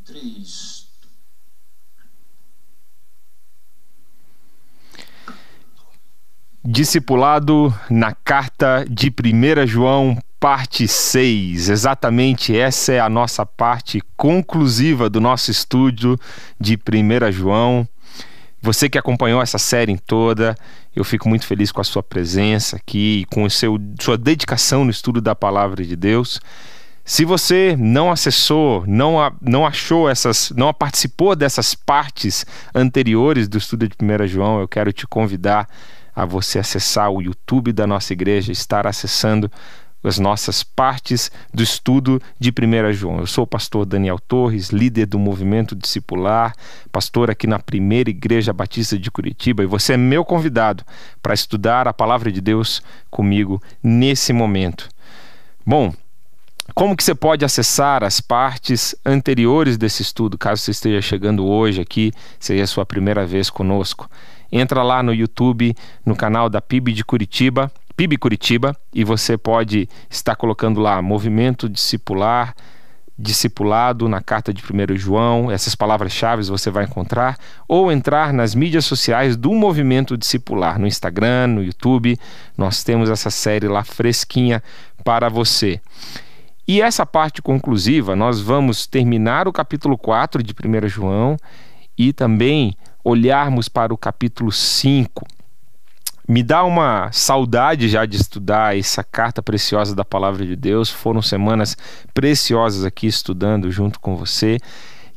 3. Discipulado na carta de 1 João, parte 6. Exatamente, essa é a nossa parte conclusiva do nosso estudo de 1 João. Você que acompanhou essa série toda, eu fico muito feliz com a sua presença aqui, com sua dedicação no estudo da Palavra de Deus. Se você não acessou, não participou dessas partes anteriores do estudo de 1 João, eu quero te convidar a você acessar o YouTube da nossa igreja, estar acessando as nossas partes do estudo de 1 João. Eu sou o pastor Daniel Torres, líder do movimento discipular, pastor aqui na Primeira Igreja Batista de Curitiba, e você é meu convidado para estudar a Palavra de Deus comigo nesse momento. Bom, como que você pode acessar as partes anteriores desse estudo, caso você esteja chegando hoje aqui, seja a sua primeira vez conosco? Entra lá no YouTube, no canal da PIB Curitiba, e você pode estar colocando lá Movimento Discipular, Discipulado na carta de 1 João, essas palavras-chave você vai encontrar, ou entrar nas mídias sociais do Movimento Discipular, no Instagram, no YouTube, nós temos essa série lá fresquinha para você. E essa parte conclusiva, nós vamos terminar o capítulo 4 de 1 João e também olharmos para o capítulo 5. Me dá uma saudade já de estudar essa carta preciosa da Palavra de Deus. Foram semanas preciosas aqui estudando junto com você.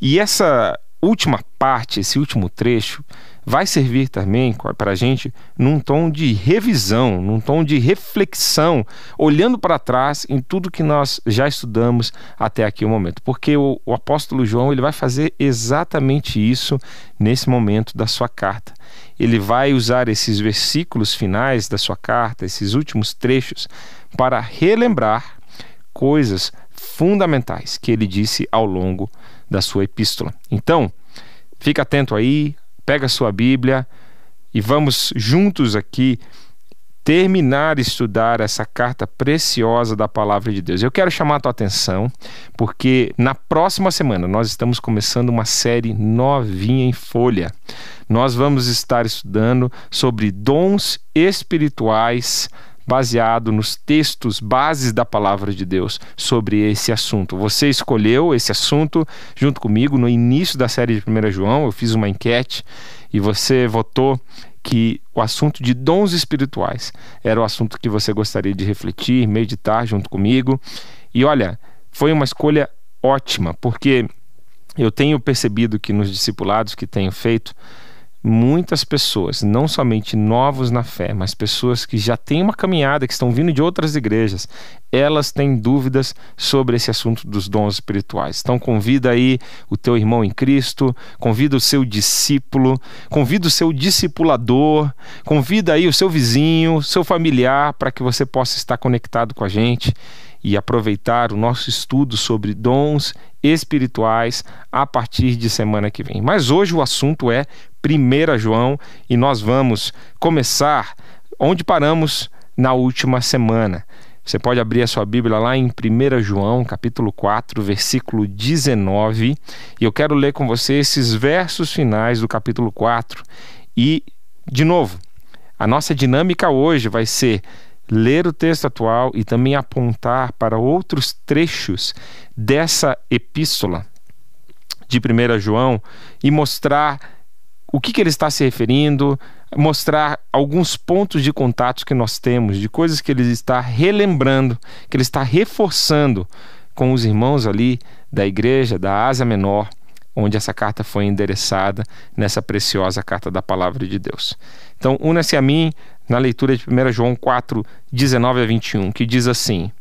E essa última parte, esse último trecho, vai servir também para a gente num tom de revisão, num tom de reflexão, olhando para trás em tudo que nós já estudamos até aqui o momento. Porque o apóstolo João ele vai fazer exatamente isso nesse momento da sua carta. Ele vai usar esses versículos finais da sua carta, esses últimos trechos, para relembrar coisas fundamentais que ele disse ao longo da sua epístola. Então, fica atento aí, pega a sua Bíblia e vamos juntos aqui terminar de estudar essa carta preciosa da Palavra de Deus. Eu quero chamar a tua atenção porque na próxima semana nós estamos começando uma série novinha em folha. Nós vamos estar estudando sobre dons espirituais baseado nos textos bases da Palavra de Deus sobre esse assunto. Você escolheu esse assunto junto comigo no início da série de 1 João, eu fiz uma enquete e você votou que o assunto de dons espirituais era o assunto que você gostaria de refletir, meditar junto comigo. E olha, foi uma escolha ótima, porque eu tenho percebido que nos discipulados que tenho feito, muitas pessoas, não somente novos na fé, mas pessoas que já têm uma caminhada, que estão vindo de outras igrejas, elas têm dúvidas sobre esse assunto dos dons espirituais. Então convida aí o teu irmão em Cristo, convida o seu discípulo, convida o seu discipulador, convida aí o seu vizinho, seu familiar, para que você possa estar conectado com a gente e aproveitar o nosso estudo sobre dons espirituais a partir de semana que vem. Mas hoje o assunto é 1 João e nós vamos começar onde paramos na última semana. Você pode abrir a sua Bíblia lá em 1 João, capítulo 4, versículo 19, e eu quero ler com você esses versos finais do capítulo 4. E, de novo, a nossa dinâmica hoje vai ser ler o texto atual e também apontar para outros trechos dessa epístola de 1 João e mostrar o que ele está se referindo, mostrar alguns pontos de contato que nós temos, de coisas que ele está relembrando, que ele está reforçando com os irmãos ali da igreja da Ásia Menor, onde essa carta foi endereçada nessa preciosa carta da Palavra de Deus. Então, una-se a mim na leitura de 1 João 4, 19 a 21, que diz assim: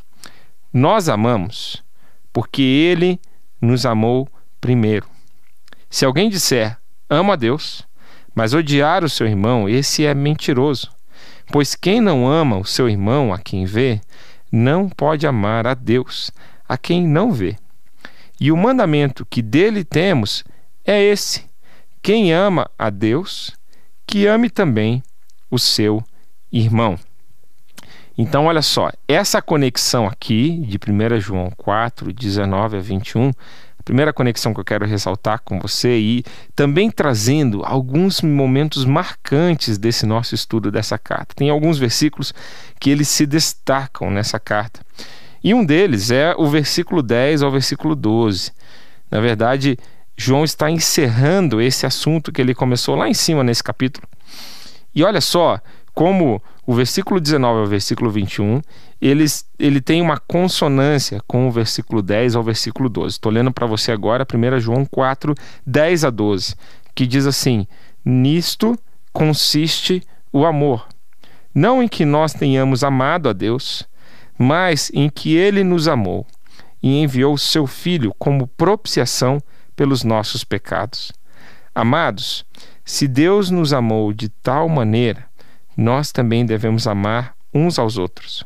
Nós amamos porque Ele nos amou primeiro. Se alguém disser, amo a Deus, mas odiar o seu irmão, esse é mentiroso. Pois quem não ama o seu irmão a quem vê, não pode amar a Deus a quem não vê. E o mandamento que dele temos é esse: quem ama a Deus, que ame também o seu irmão. Então, olha só, essa conexão aqui de 1 João 4, 19 a 21, Primeira conexão que eu quero ressaltar com você e também trazendo alguns momentos marcantes desse nosso estudo dessa carta. Tem alguns versículos que eles se destacam nessa carta. E um deles é o versículo 10 ao versículo 12. Na verdade, João está encerrando esse assunto que ele começou lá em cima nesse capítulo. E olha só como o versículo 19 ao versículo 21, ele tem uma consonância com o versículo 10 ao versículo 12. Estou lendo para você agora 1 João 4, 10 a 12, que diz assim: nisto consiste o amor, não em que nós tenhamos amado a Deus, mas em que Ele nos amou e enviou o seu Filho como propiciação pelos nossos pecados. Amados, se Deus nos amou de tal maneira, nós também devemos amar uns aos outros.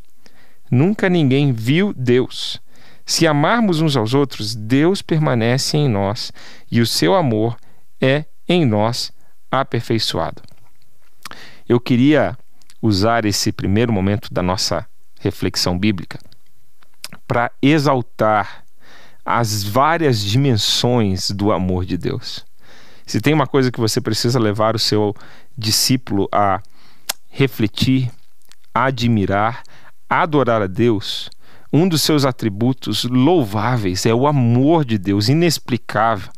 Nunca ninguém viu Deus. Se amarmos uns aos outros, Deus permanece em nós e o seu amor é em nós aperfeiçoado. Eu queria usar esse primeiro momento da nossa reflexão bíblica para exaltar as várias dimensões do amor de Deus. Se tem uma coisa que você precisa levar o seu discípulo a refletir, admirar, adorar a Deus, um dos seus atributos louváveis é o amor de Deus, inexplicável.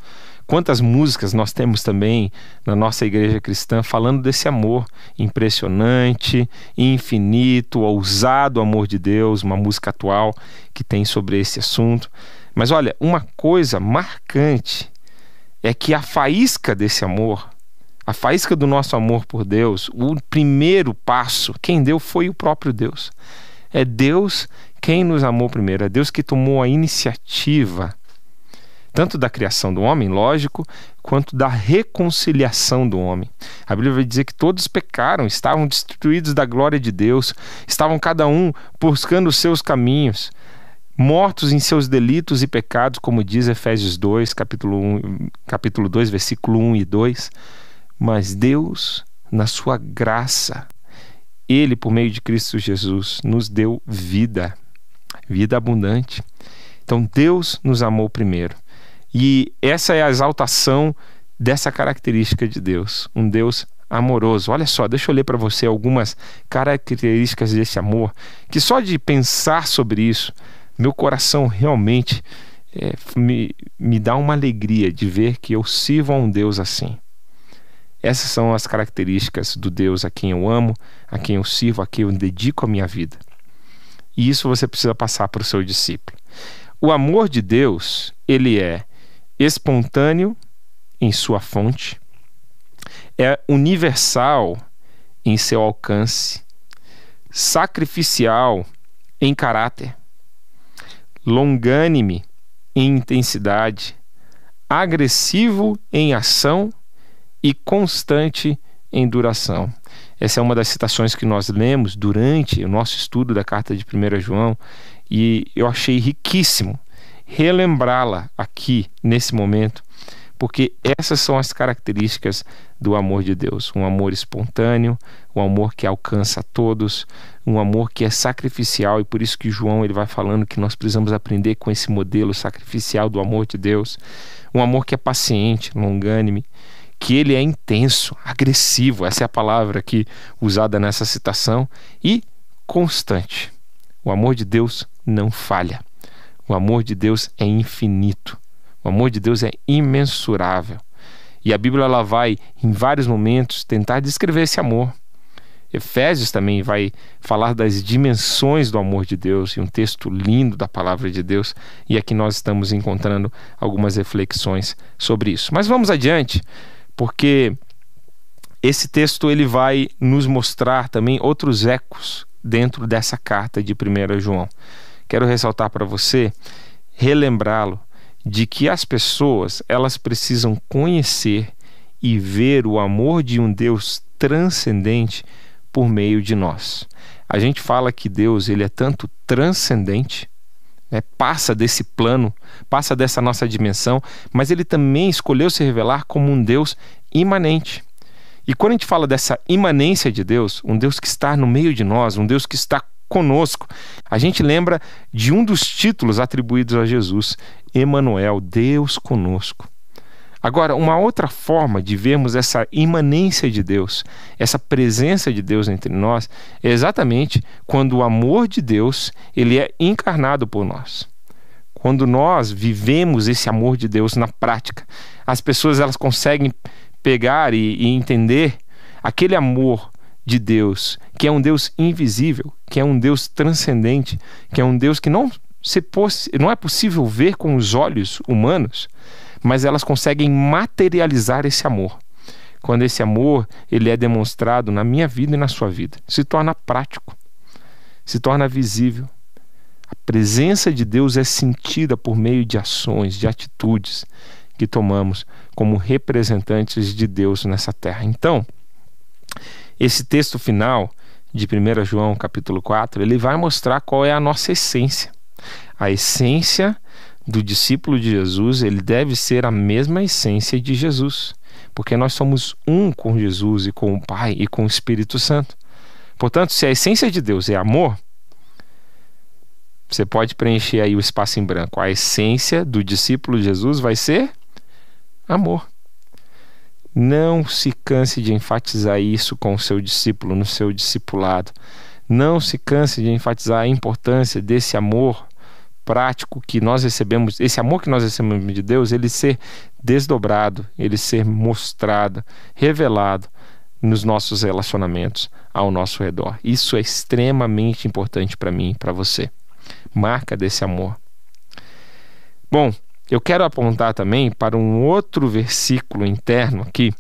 Quantas músicas nós temos também na nossa igreja cristã falando desse amor impressionante, infinito, ousado amor de Deus, uma música atual que tem sobre esse assunto. Mas olha, uma coisa marcante é que a faísca desse amor, a faísca do nosso amor por Deus, o primeiro passo, quem deu foi o próprio Deus. É Deus quem nos amou primeiro, é Deus que tomou a iniciativa, tanto da criação do homem, lógico, quanto da reconciliação do homem. A Bíblia vai dizer que todos pecaram, estavam destituídos da glória de Deus, estavam cada um buscando os seus caminhos, mortos em seus delitos e pecados, como diz Efésios 2, capítulo 2, versículo 1 e 2. Mas Deus, na sua graça, Ele, por meio de Cristo Jesus, nos deu vida abundante. Então Deus nos amou primeiro. E essa é a exaltação dessa característica de Deus, um Deus amoroso. Olha só, deixa eu ler para você algumas características desse amor, que só de pensar sobre isso, meu coração realmente me dá uma alegria de ver que eu sirvo a um Deus assim. Essas são as características do Deus a quem eu amo, a quem eu sirvo, a quem eu dedico a minha vida. E isso você precisa passar para o seu discípulo. O amor de Deus, ele é espontâneo em sua fonte, é universal em seu alcance, sacrificial em caráter, longânime em intensidade, agressivo em ação e constante em duração. Essa é uma das citações que nós lemos durante o nosso estudo da carta de 1 João e eu achei riquíssimo relembrá-la aqui nesse momento, porque essas são as características do amor de Deus. Um amor espontâneo, um amor que alcança a todos, um amor que é sacrificial, e por isso que João ele vai falando que nós precisamos aprender com esse modelo sacrificial do amor de Deus. Um amor que é paciente, longânime, que ele é intenso, agressivo, essa é a palavra aqui usada nessa citação, e constante. O amor de Deus não falha. O amor de Deus é infinito. O amor de Deus é imensurável. E a Bíblia ela vai, em vários momentos, tentar descrever esse amor. Efésios também vai falar das dimensões do amor de Deus, e um texto lindo da palavra de Deus. E aqui nós estamos encontrando algumas reflexões sobre isso. Mas vamos adiante, porque esse texto ele vai nos mostrar também outros ecos dentro dessa carta de 1 João. Quero ressaltar para você, relembrá-lo, de que as pessoas elas precisam conhecer e ver o amor de um Deus transcendente por meio de nós. A gente fala que Deus ele é tanto transcendente, passa desse plano, passa dessa nossa dimensão, mas ele também escolheu se revelar como um Deus imanente. E quando a gente fala dessa imanência de Deus, um Deus que está no meio de nós, um Deus que está conosco, a gente lembra de um dos títulos atribuídos a Jesus. Emanuel, Deus conosco. Agora, uma outra forma de vermos essa imanência de Deus, essa presença de Deus entre nós, é exatamente quando o amor de Deus ele é encarnado por nós. Quando nós vivemos esse amor de Deus na prática, as pessoas elas conseguem pegar e entender aquele amor de Deus, que é um Deus invisível, que é um Deus transcendente, que é um Deus que não é possível ver com os olhos humanos, mas elas conseguem materializar esse amor. Quando esse amor ele é demonstrado na minha vida e na sua vida, se torna prático, se torna visível. A presença de Deus é sentida por meio de ações, de atitudes que tomamos como representantes de Deus nessa terra. Então, esse texto final de 1 João capítulo 4, ele vai mostrar qual é a nossa essência. A essência do discípulo de Jesus, ele deve ser a mesma essência de Jesus, porque nós somos um com Jesus e com o Pai e com o Espírito Santo. Portanto, se a essência de Deus é amor, você pode preencher aí o espaço em branco. A essência do discípulo de Jesus vai ser amor. Não se canse de enfatizar isso com o seu discípulo, no seu discipulado. Não se canse de enfatizar a importância desse amor prático que nós recebemos, esse amor que nós recebemos de Deus, ele ser desdobrado, ele ser mostrado, revelado nos nossos relacionamentos ao nosso redor. Isso é extremamente importante para mim e para você. Marca desse amor. Bom, eu quero apontar também para um outro versículo interno aqui,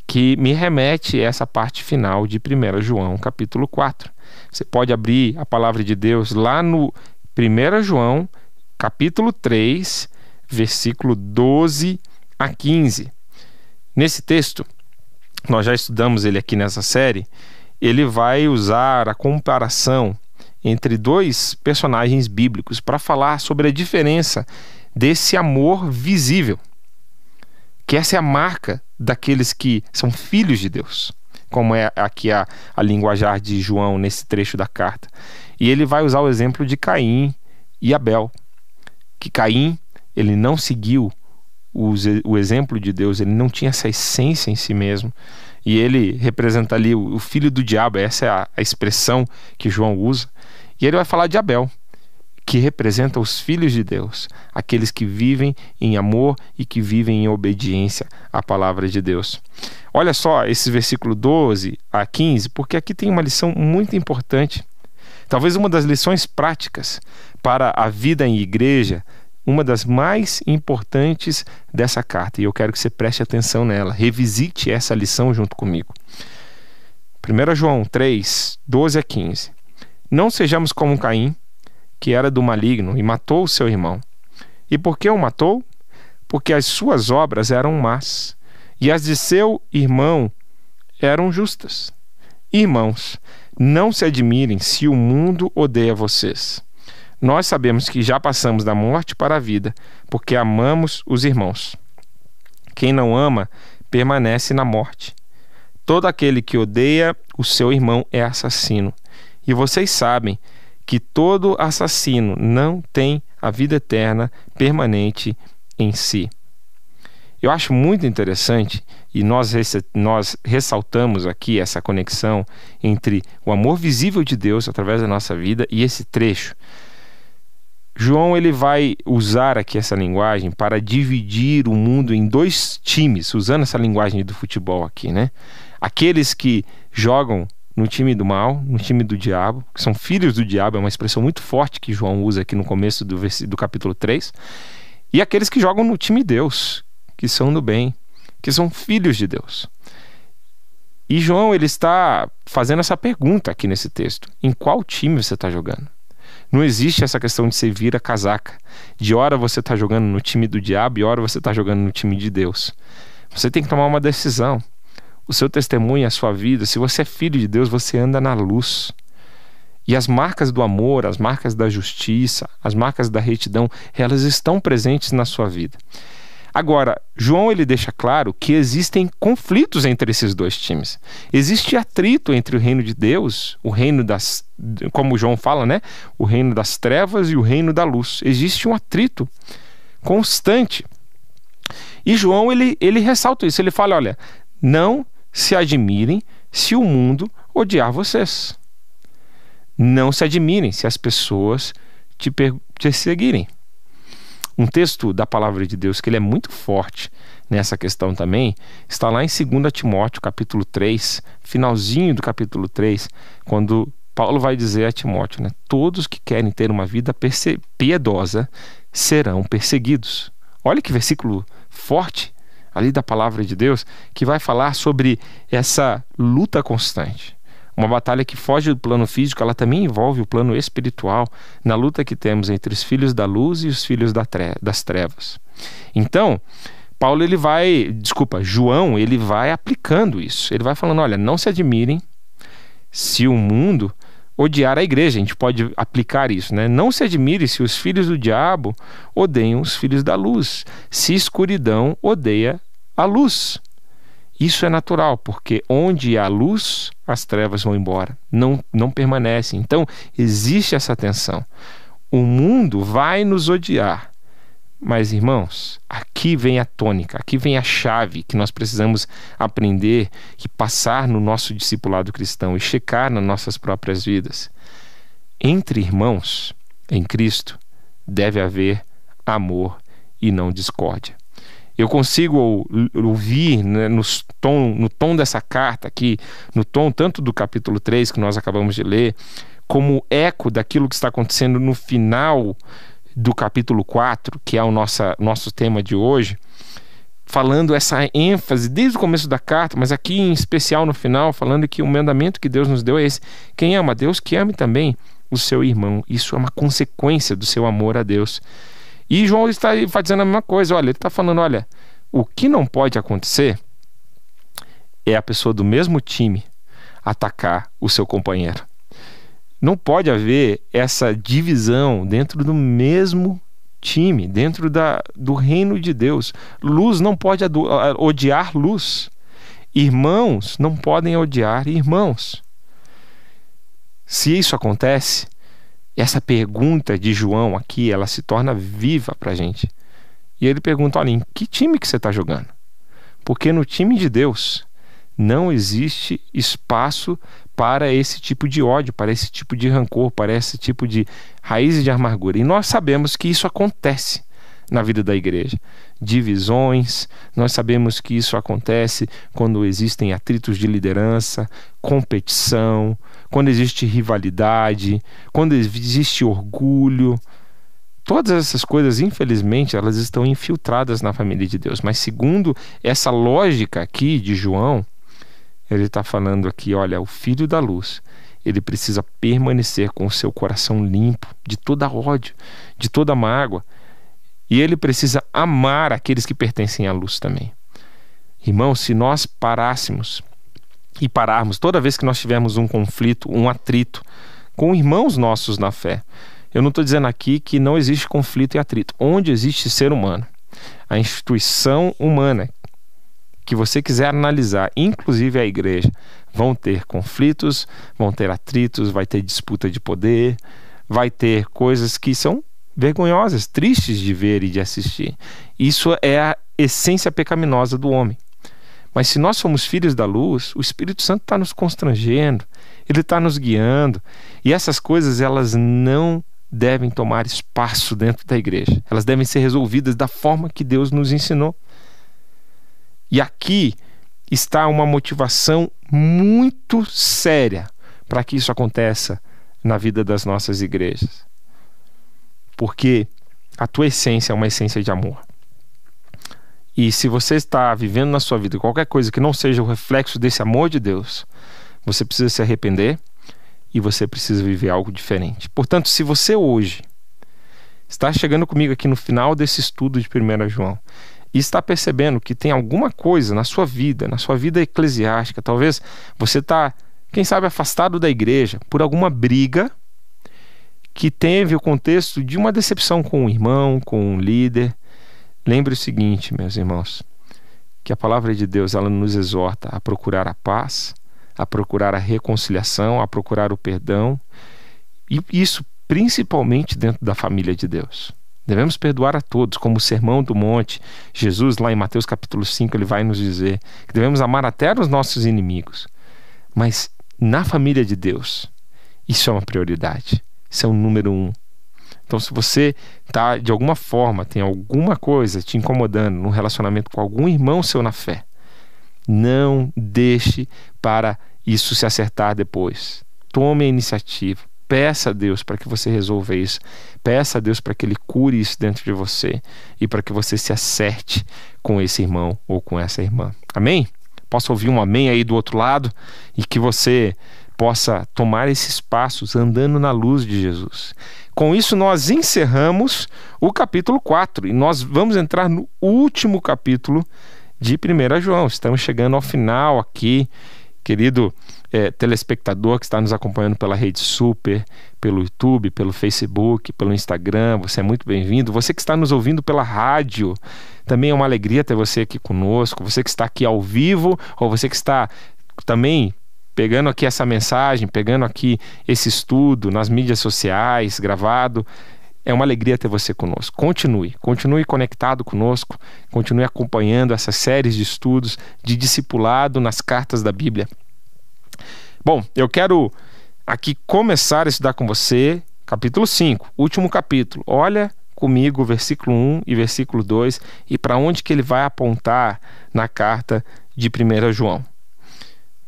que me remete a essa parte final de 1 João capítulo 4. Você pode abrir a palavra de Deus lá no 1 João, capítulo 3, versículo 12 a 15. Nesse texto, nós já estudamos ele aqui nessa série, ele vai usar a comparação entre dois personagens bíblicos para falar sobre a diferença desse amor visível, que essa é a marca daqueles que são filhos de Deus, como é aqui a linguajar de João nesse trecho da carta. E ele vai usar o exemplo de Caim e Abel, que Caim, ele não seguiu o exemplo de Deus, ele não tinha essa essência em si mesmo, e ele representa ali o filho do diabo, essa é a expressão que João usa, e ele vai falar de Abel, que representa os filhos de Deus, aqueles que vivem em amor e que vivem em obediência à palavra de Deus. Olha só esse versículo 12 a 15, porque aqui tem uma lição muito importante, talvez uma das lições práticas para a vida em igreja, uma das mais importantes dessa carta, e eu quero que você preste atenção nela, revisite essa lição junto comigo. 1 João 3, 12 a 15. Não sejamos como Caim, que era do maligno e matou o seu irmão. E por que o matou? Porque as suas obras eram más, e as de seu irmão eram justas. Irmãos, não se admirem se o mundo odeia vocês. Nós sabemos que já passamos da morte para a vida, porque amamos os irmãos. Quem não ama, permanece na morte. Todo aquele que odeia o seu irmão é assassino. E vocês sabem que todo assassino não tem a vida eterna permanente em si. Eu acho muito interessante, e nós ressaltamos aqui essa conexão entre o amor visível de Deus através da nossa vida e esse trecho. João ele vai usar aqui essa linguagem para dividir o mundo em dois times, usando essa linguagem do futebol aqui, né? Aqueles que jogam no time do mal, no time do diabo, que são filhos do diabo, é uma expressão muito forte que João usa aqui no começo do capítulo 3, e aqueles que jogam no time de Deus, que são do bem, que são filhos de Deus. E João ele está fazendo essa pergunta aqui nesse texto: em qual time você está jogando? Não existe essa questão de você vira casaca, de hora você está jogando no time do diabo e hora você está jogando no time de Deus. Você tem que tomar uma decisão. O seu testemunho, a sua vida, se você é filho de Deus, você anda na luz. E as marcas do amor, as marcas da justiça, as marcas da retidão, elas estão presentes na sua vida. Agora, João ele deixa claro que existem conflitos entre esses dois times. Existe atrito entre o reino de Deus, o reino das, como João fala, né? O reino das trevas e o reino da luz. Existe um atrito constante. E João, ele ressalta isso, ele fala, olha, não se admirem se o mundo odiar vocês. Não se admirem se as pessoas te perseguirem. Um texto da palavra de Deus que ele é muito forte nessa questão também, está lá em 2 Timóteo, capítulo 3, finalzinho do capítulo 3, quando Paulo vai dizer a Timóteo, né, todos que querem ter uma vida piedosa serão perseguidos. Olha que versículo forte ali da palavra de Deus, que vai falar sobre essa luta constante. Uma batalha que foge do plano físico, ela também envolve o plano espiritual, na luta que temos entre os filhos da luz e os filhos das trevas. Então, João, ele vai aplicando isso. Ele vai falando, olha, não se admirem se o mundo odiar a igreja. A gente pode aplicar isso, né? Não se admire se os filhos do diabo odeiam os filhos da luz, se a escuridão odeia a luz. Isso é natural, porque onde há luz, as trevas vão embora, não permanecem. Então, existe essa tensão. O mundo vai nos odiar. Mas, irmãos, aqui vem a tônica, aqui vem a chave que nós precisamos aprender e passar no nosso discipulado cristão e checar nas nossas próprias vidas. Entre irmãos, em Cristo, deve haver amor e não discórdia. Eu consigo ouvir, né, no tom dessa carta aqui, no tom tanto do capítulo 3 que nós acabamos de ler, como eco daquilo que está acontecendo no final do capítulo 4, que é o nosso tema de hoje, falando essa ênfase desde o começo da carta, mas aqui em especial no final, falando que o mandamento que Deus nos deu é esse: quem ama a Deus, que ame também o seu irmão. Isso é uma consequência do seu amor a Deus. E João está fazendo a mesma coisa, olha, ele está falando, olha, o que não pode acontecer é a pessoa do mesmo time atacar o seu companheiro. Não pode haver essa divisão dentro do mesmo time, dentro do reino de Deus. Luz não pode odiar luz. Irmãos não podem odiar irmãos. Se isso acontece, essa pergunta de João aqui, ela se torna viva para a gente. E ele pergunta, olha, em que time que você está jogando? Porque no time de Deus não existe espaço para esse tipo de ódio, para esse tipo de rancor, para esse tipo de raízes de amargura. E nós sabemos que isso acontece na vida da igreja. Divisões, nós sabemos que isso acontece quando existem atritos de liderança, competição, quando existe rivalidade, quando existe orgulho. Todas essas coisas, infelizmente, elas estão infiltradas na família de Deus. Mas segundo essa lógica aqui de João, ele está falando aqui, olha, o filho da luz, ele precisa permanecer com o seu coração limpo de toda ódio, de toda mágoa. E ele precisa amar aqueles que pertencem à luz também. Irmão, se nós pararmos toda vez que nós tivermos um conflito, um atrito com irmãos nossos na fé, eu não estou dizendo aqui que não existe conflito e atrito. Onde existe ser humano, a instituição humana que você quiser analisar, inclusive a igreja, vão ter conflitos, vão ter atritos, vai ter disputa de poder, vai ter coisas que são vergonhosas, tristes de ver e de assistir. Isso é a essência pecaminosa do homem. Mas se nós somos filhos da luz, o Espírito Santo está nos constrangendo, ele está nos guiando, e essas coisas elas não devem tomar espaço dentro da igreja. Elas devem ser resolvidas da forma que Deus nos ensinou. E aqui está uma motivação muito séria para que isso aconteça na vida das nossas igrejas. Porque a tua essência é uma essência de amor. E se você está vivendo na sua vida qualquer coisa que não seja o reflexo desse amor de Deus, você precisa se arrepender e você precisa viver algo diferente. Portanto, se você hoje está chegando comigo aqui no final desse estudo de 1 João e está percebendo que tem alguma coisa na sua vida eclesiástica, talvez você está, quem sabe, afastado da igreja por alguma briga que teve o contexto de uma decepção com um irmão, com um líder, lembre o seguinte, meus irmãos, que a palavra de Deus ela nos exorta a procurar a paz, a procurar a reconciliação, a procurar o perdão, e isso principalmente dentro da família de Deus. Devemos perdoar a todos, como o Sermão do Monte. Jesus, lá em Mateus capítulo 5, ele vai nos dizer que devemos amar até os nossos inimigos. Mas na família de Deus, isso é uma prioridade. Isso é o número 1. Então, se você de alguma forma, tem alguma coisa te incomodando no relacionamento com algum irmão seu na fé, não deixe para isso se acertar depois. Tome a iniciativa. Peça a Deus para que você resolva isso. Peça a Deus para que Ele cure isso dentro de você e para que você se acerte com esse irmão ou com essa irmã. Amém? Posso ouvir um amém aí do outro lado? E que você possa tomar esses passos andando na luz de Jesus. Com isso, nós encerramos o capítulo 4 e nós vamos entrar no último capítulo de 1 João. Estamos chegando ao final aqui, querido telespectador que está nos acompanhando pela Rede Super, pelo YouTube, pelo Facebook, pelo Instagram, você é muito bem-vindo. Você que está nos ouvindo pela rádio, também é uma alegria ter você aqui conosco. Você que está aqui ao vivo, ou você que está também pegando aqui essa mensagem, pegando aqui esse estudo nas mídias sociais, gravado. É uma alegria ter você conosco. Continue conectado conosco, continue acompanhando essas séries de estudos de discipulado nas cartas da Bíblia. Bom, eu quero aqui começar a estudar com você capítulo 5, último capítulo. Olha comigo o versículo 1 e versículo 2 e para onde que ele vai apontar na carta de 1 João.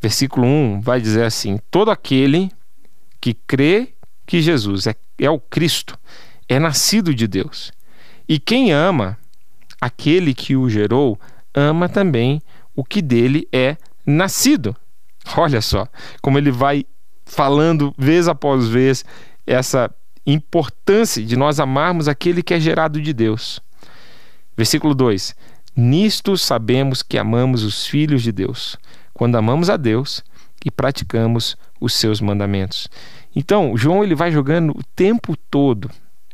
Versículo 1 vai dizer assim: todo aquele que crê que Jesus é o Cristo, é nascido de Deus. E quem ama aquele que o gerou, ama também o que dele é nascido. Olha só como ele vai falando vez após vez essa importância de nós amarmos aquele que é gerado de Deus. Versículo 2: nisto sabemos que amamos os filhos de Deus, quando amamos a Deus e praticamos os seus mandamentos. Então, João ele vai jogando o tempo todo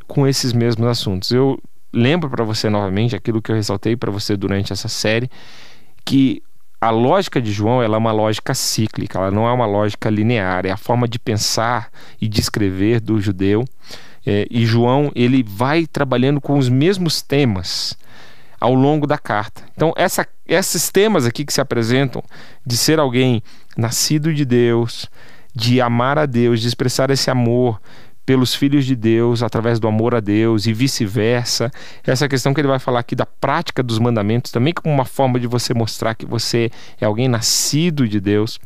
com esses mesmos assuntos. Eu lembro para você novamente aquilo que eu ressaltei para você durante essa série, que a lógica de João ela é uma lógica cíclica, ela não é uma lógica linear, é a forma de pensar e de escrever do judeu. E João ele vai trabalhando com os mesmos temas ao longo da carta. Então, esses temas aqui que se apresentam, de ser alguém nascido de Deus, de amar a Deus, de expressar esse amor pelos filhos de Deus, através do amor a Deus e vice-versa. Essa questão que ele vai falar aqui da prática dos mandamentos, também como uma forma de você mostrar que você é alguém nascido de Deus.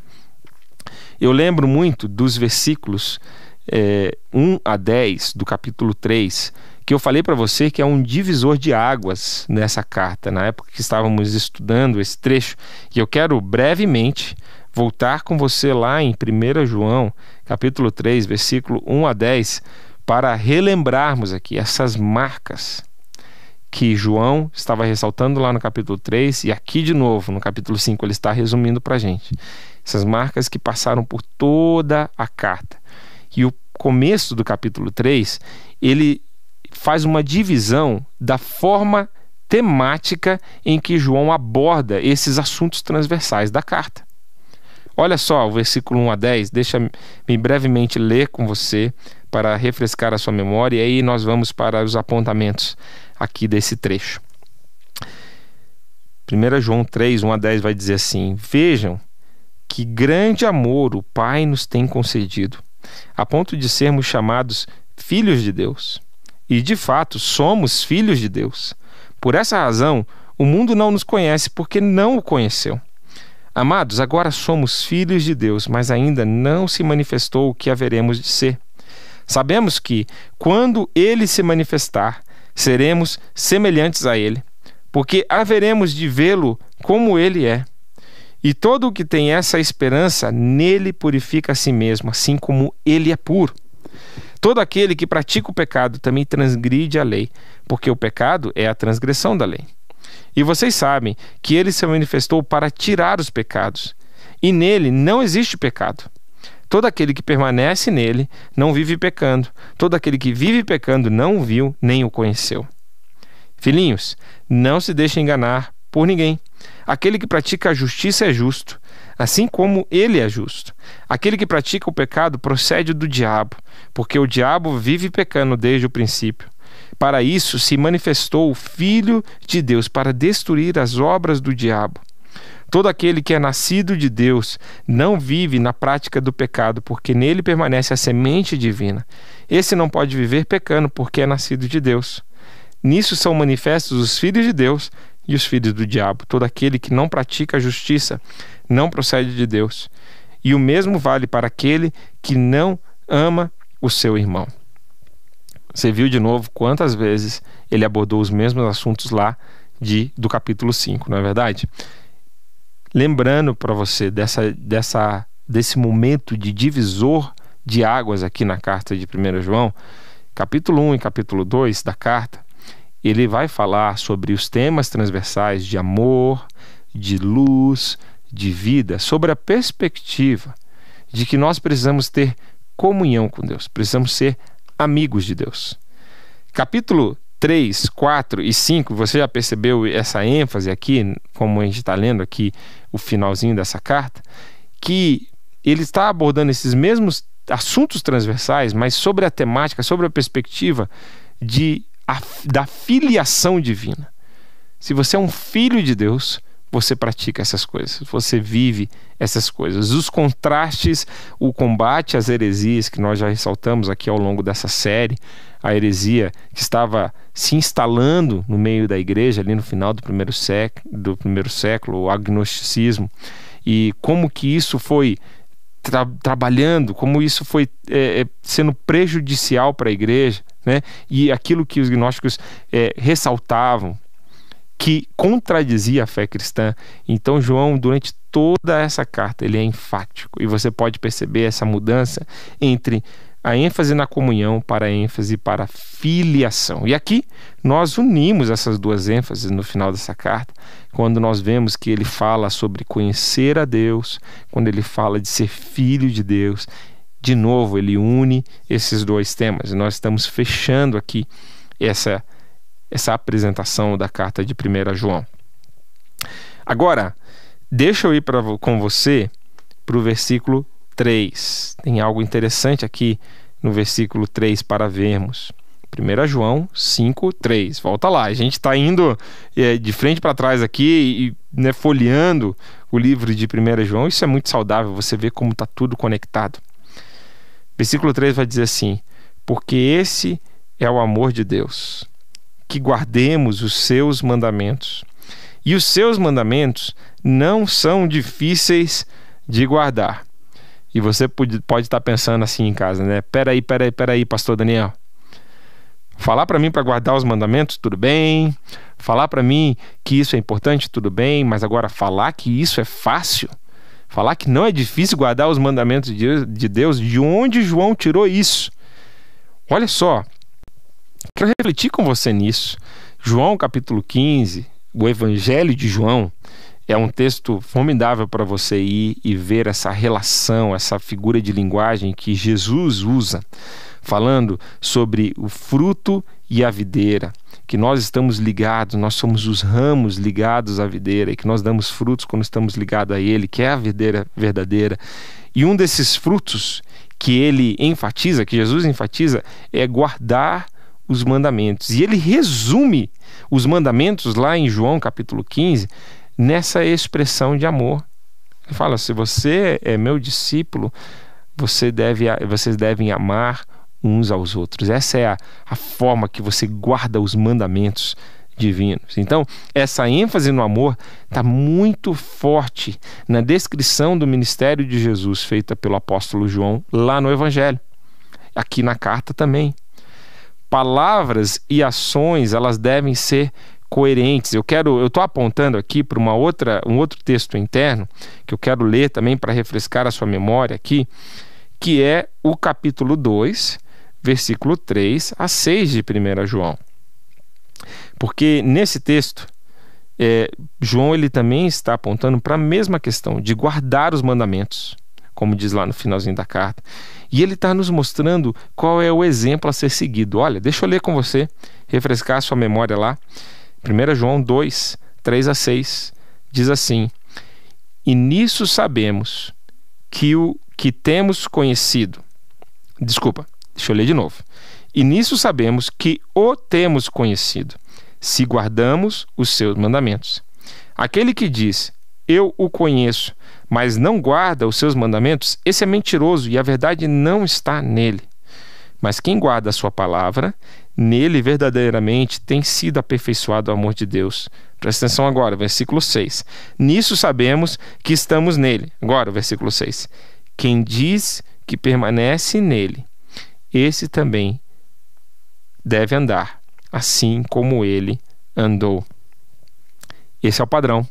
Eu lembro muito dos versículos 1 a 10 do capítulo 3, que eu falei para você que é um divisor de águas nessa carta, na época que estávamos estudando esse trecho. E eu quero brevemente voltar com você lá em 1 João, capítulo 3, versículo 1 a 10, para relembrarmos aqui essas marcas que João estava ressaltando lá no capítulo 3 e aqui de novo no capítulo 5 ele está resumindo para a gente. Essas marcas que passaram por toda a carta. E o começo do capítulo 3, ele faz uma divisão da forma temática em que João aborda esses assuntos transversais da carta. Olha só o versículo 1 a 10, deixa-me brevemente ler com você para refrescar a sua memória e aí nós vamos para os apontamentos aqui desse trecho. 1 João 3, 1 a 10 vai dizer assim: vejam que grande amor o Pai nos tem concedido, a ponto de sermos chamados filhos de Deus. E de fato somos filhos de Deus. Por essa razão, o mundo não nos conhece porque não o conheceu. Amados, agora somos filhos de Deus, mas ainda não se manifestou o que haveremos de ser. Sabemos que, quando Ele se manifestar, seremos semelhantes a Ele, porque haveremos de vê-lo como Ele é. E todo o que tem essa esperança, nele purifica a si mesmo, assim como Ele é puro. Todo aquele que pratica o pecado também transgride a lei, porque o pecado é a transgressão da lei. E vocês sabem que Ele se manifestou para tirar os pecados, e nele não existe pecado. Todo aquele que permanece nele não vive pecando. Todo aquele que vive pecando não o viu nem o conheceu. Filhinhos, não se deixem enganar por ninguém. Aquele que pratica a justiça é justo, assim como ele é justo. Aquele que pratica o pecado procede do diabo, porque o diabo vive pecando desde o princípio. Para isso se manifestou o Filho de Deus, para destruir as obras do diabo. Todo aquele que é nascido de Deus não vive na prática do pecado, porque nele permanece a semente divina. Esse não pode viver pecando, porque é nascido de Deus. Nisso são manifestos os filhos de Deus e os filhos do diabo. Todo aquele que não pratica a justiça não procede de Deus. E o mesmo vale para aquele que não ama o seu irmão. Você viu de novo quantas vezes ele abordou os mesmos assuntos lá do capítulo 5, não é verdade? Lembrando para você desse momento de divisor de águas aqui na carta de 1 João, capítulo 1 e capítulo 2 da carta, ele vai falar sobre os temas transversais de amor, de luz, de vida, sobre a perspectiva de que nós precisamos ter comunhão com Deus, precisamos ser amigos de Deus. Capítulo 3, 4 e 5, você já percebeu essa ênfase aqui, como a gente está lendo aqui o finalzinho dessa carta, que ele está abordando esses mesmos assuntos transversais, mas sobre a temática, sobre a perspectiva da filiação divina. Se você é um filho de Deus, você pratica essas coisas, você vive essas coisas. Os contrastes, o combate às heresias que nós já ressaltamos aqui ao longo dessa série, a heresia que estava se instalando no meio da igreja ali no final do primeiro século, o agnosticismo, e como que isso foi trabalhando, como isso foi sendo prejudicial para a igreja, né? E aquilo que os gnósticos ressaltavam, que contradizia a fé cristã. Então João, durante toda essa carta, ele é enfático, e você pode perceber essa mudança entre a ênfase na comunhão para a ênfase para a filiação. E aqui nós unimos essas duas ênfases no final dessa carta, quando nós vemos que ele fala sobre conhecer a Deus, quando ele fala de ser filho de Deus. De novo, ele une esses dois temas. E nós estamos fechando aqui essa apresentação da carta de 1 João. Agora, deixa eu ir com você para o versículo 3. Tem algo interessante aqui no versículo 3 para vermos. 1 João 5, 3. Volta lá, a gente está indo de frente para trás aqui e folheando o livro de 1 João. Isso é muito saudável, você vê como está tudo conectado. Versículo 3 vai dizer assim: porque esse é o amor de Deus, que guardemos os seus mandamentos. E os seus mandamentos não são difíceis de guardar. E você pode estar pensando assim em casa, né? Peraí, pastor Daniel. Falar para mim para guardar os mandamentos, tudo bem. Falar para mim que isso é importante, tudo bem. Mas agora falar que isso é fácil, falar que não é difícil guardar os mandamentos de Deus, de onde João tirou isso? Olha só, quero refletir com você nisso. João capítulo 15, o Evangelho de João, é um texto formidável para você ir e ver essa relação, essa figura de linguagem que Jesus usa, falando sobre o fruto e a videira, que nós estamos ligados, nós somos os ramos ligados à videira, e que nós damos frutos quando estamos ligados a Ele, que é a videira verdadeira. E um desses frutos que ele enfatiza, que Jesus enfatiza, é guardar os mandamentos. E ele resume os mandamentos lá em João capítulo 15 nessa expressão de amor. Ele fala: se você é meu discípulo, vocês devem amar uns aos outros. Essa é a forma que você guarda os mandamentos divinos. Então, essa ênfase no amor está muito forte na descrição do ministério de Jesus feita pelo apóstolo João lá no Evangelho. Aqui na carta também. Palavras e ações, elas devem ser coerentes. Eu estou apontando aqui para um outro texto interno que eu quero ler também para refrescar a sua memória aqui, que é o capítulo 2, versículo 3 a 6 de 1 João. Porque nesse texto, João ele também está apontando para a mesma questão de guardar os mandamentos, como diz lá no finalzinho da carta. E ele está nos mostrando qual é o exemplo a ser seguido. Olha, deixa eu ler com você, refrescar a sua memória lá. 1 João 2, 3 a 6, diz assim: e nisso sabemos que o que temos conhecido... Desculpa, deixa eu ler de novo. E nisso sabemos que o temos conhecido, se guardamos os seus mandamentos. Aquele que diz, eu o conheço, mas não guarda os seus mandamentos, esse é mentiroso e a verdade não está nele. Mas quem guarda a sua palavra, nele verdadeiramente tem sido aperfeiçoado o amor de Deus. Presta atenção agora, versículo 6. Nisso sabemos que estamos nele. Agora, versículo 6. Quem diz que permanece nele, esse também deve andar, assim como ele andou. Esse é o padrão.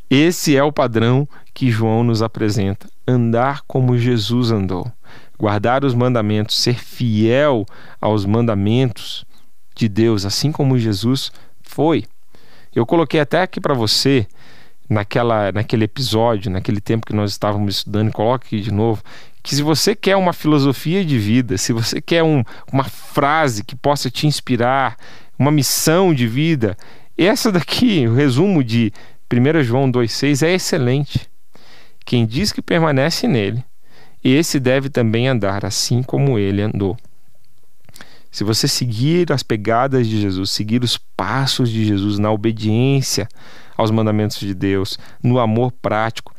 Esse é o padrão que João nos apresenta. Andar como Jesus andou. Guardar os mandamentos, ser fiel aos mandamentos de Deus, assim como Jesus foi. Eu coloquei até aqui para você, naquele episódio, naquele tempo que nós estávamos estudando, coloque aqui de novo, que se você quer uma filosofia de vida, se você quer uma frase que possa te inspirar, uma missão de vida, essa daqui, o resumo de 1 João 2,6 é excelente. Quem diz que permanece nele, esse deve também andar assim como ele andou. Se você seguir as pegadas de Jesus, seguir os passos de Jesus na obediência aos mandamentos de Deus, no amor prático,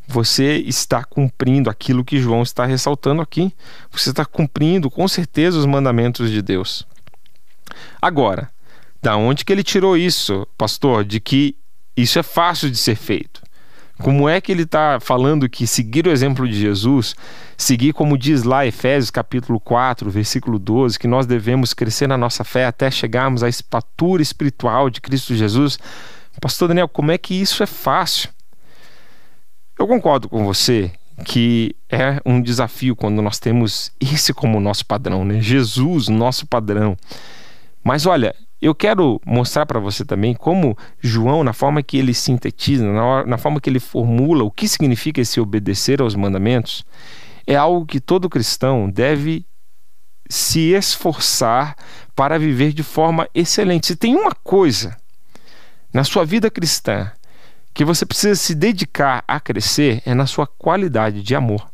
você está cumprindo aquilo que João está ressaltando aqui. Você está cumprindo com certeza os mandamentos de Deus. Agora, da onde que ele tirou isso, pastor? De que isso é fácil de ser feito. Como é que ele está falando que seguir o exemplo de Jesus, seguir como diz lá Efésios capítulo 4, versículo 12, que nós devemos crescer na nossa fé até chegarmos à estatura espiritual de Cristo Jesus? Pastor Daniel, como é que isso é fácil? Eu concordo com você que é um desafio quando nós temos esse como nosso padrão, né? Jesus, nosso padrão. Mas olha, eu quero mostrar para você também como João, na forma que ele sintetiza, na forma que ele formula o que significa esse obedecer aos mandamentos, é algo que todo cristão deve se esforçar para viver de forma excelente. Se tem uma coisa na sua vida cristã que você precisa se dedicar a crescer, é na sua qualidade de amor.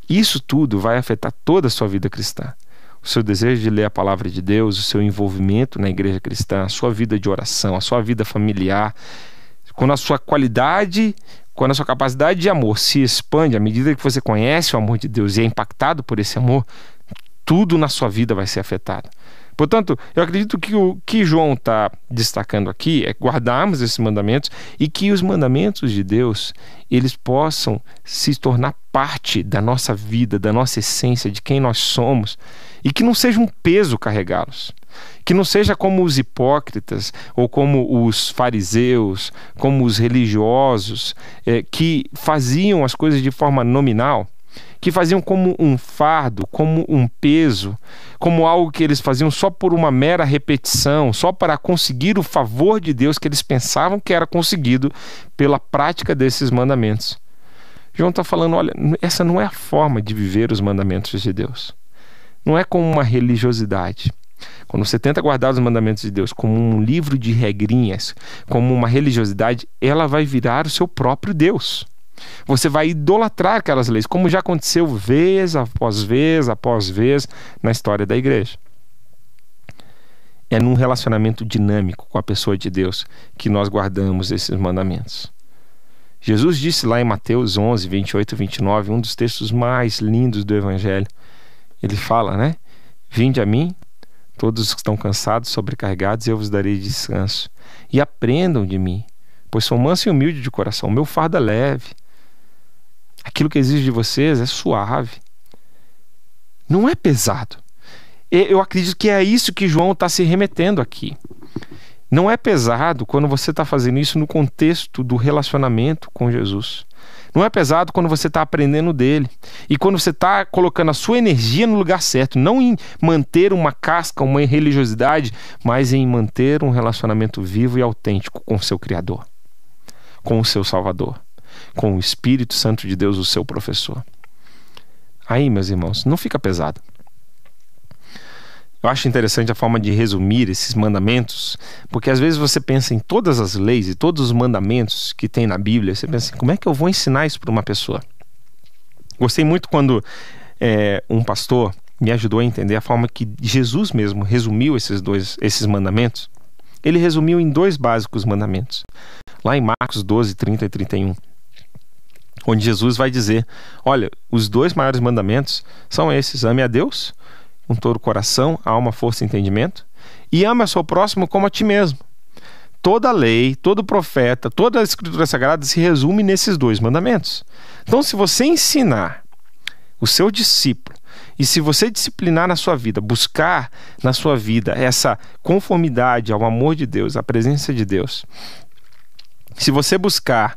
Isso tudo vai afetar toda a sua vida cristã. O seu desejo de ler a palavra de Deus, o seu envolvimento na igreja cristã, a sua vida de oração, a sua vida familiar. Quando a sua qualidade, quando a sua capacidade de amor se expande à medida que você conhece o amor de Deus e é impactado por esse amor, tudo na sua vida vai ser afetado. Portanto, eu acredito que o que João está destacando aqui é guardarmos esses mandamentos e que os mandamentos de Deus, eles possam se tornar parte da nossa vida, da nossa essência, de quem nós somos, e que não seja um peso carregá-los. Que não seja como os hipócritas ou como os fariseus, como os religiosos, que faziam as coisas de forma nominal, que faziam como um fardo, como um peso, como algo que eles faziam só por uma mera repetição, só para conseguir o favor de Deus que eles pensavam que era conseguido pela prática desses mandamentos. João está falando, olha, essa não é a forma de viver os mandamentos de Deus. Não é como uma religiosidade. Quando você tenta guardar os mandamentos de Deus como um livro de regrinhas, como uma religiosidade, ela vai virar o seu próprio Deus. Você vai idolatrar aquelas leis, como já aconteceu vez após vez na história da igreja. É num relacionamento dinâmico com a pessoa de Deus que nós guardamos esses mandamentos. Jesus disse lá em Mateus 11, 28 e 29, um dos textos mais lindos do Evangelho. Ele fala, né? Vinde a mim, todos os que estão cansados, sobrecarregados, e eu vos darei descanso. E aprendam de mim, pois sou manso e humilde de coração. Meu fardo é leve. Aquilo que exige de vocês é suave. Não é pesado. Eu acredito que é isso que João está se remetendo aqui. Não é pesado quando você está fazendo isso no contexto do relacionamento com Jesus. Não é pesado quando você está aprendendo dele. E quando você está colocando a sua energia no lugar certo. Não em manter uma casca, uma religiosidade, mas em manter um relacionamento vivo e autêntico com o seu Criador, com o seu Salvador, com o Espírito Santo de Deus, o seu professor. Aí, meus irmãos, não fica pesado. Eu acho interessante a forma de resumir esses mandamentos, porque às vezes você pensa em todas as leis e todos os mandamentos que tem na Bíblia, você pensa assim, como é que eu vou ensinar isso para uma pessoa? Gostei muito quando um pastor me ajudou a entender a forma que Jesus mesmo resumiu esses mandamentos. Ele resumiu em 2 básicos mandamentos. Lá em Marcos 12, 30 e 31. Onde Jesus vai dizer, olha, os 2 maiores mandamentos são esses: ame a Deus com todo o coração, alma, força e entendimento, e ame a seu próximo como a ti mesmo. Toda a lei, todo profeta, toda a Escritura Sagrada se resume nesses 2 mandamentos. Então, se você ensinar o seu discípulo, e se você disciplinar na sua vida, buscar na sua vida essa conformidade ao amor de Deus, à presença de Deus, se você buscar